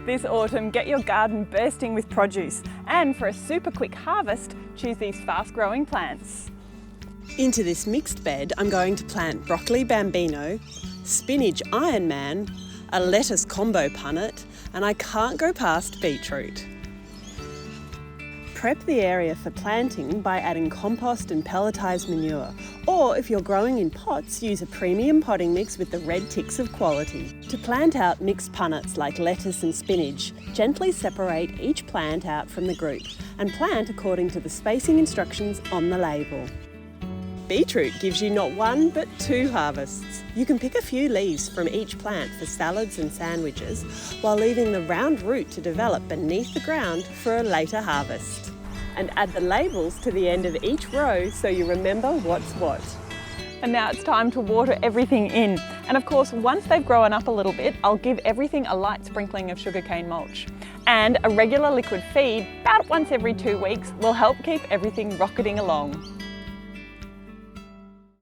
This autumn, get your garden bursting with produce, and for a super quick harvest, choose these fast-growing plants. Into this mixed bed, I'm going to plant broccoli bambino, spinach Ironman, a lettuce combo punnet, and I can't go past beetroot. Prep the area for planting by adding compost and pelletised manure, or if you're growing in pots, use a premium potting mix with the red ticks of quality. To plant out mixed punnets like lettuce and spinach, gently separate each plant out from the group and plant according to the spacing instructions on the label. Beetroot gives you not one but two harvests. You can pick a few leaves from each plant for salads and sandwiches, while leaving the round root to develop beneath the ground for a later harvest. And add the labels to the end of each row so you remember what's what. And now it's time to water everything in. And of course, once they've grown up a little bit, I'll give everything a light sprinkling of sugarcane mulch. And a regular liquid feed, about once every 2 weeks, will help keep everything rocketing along.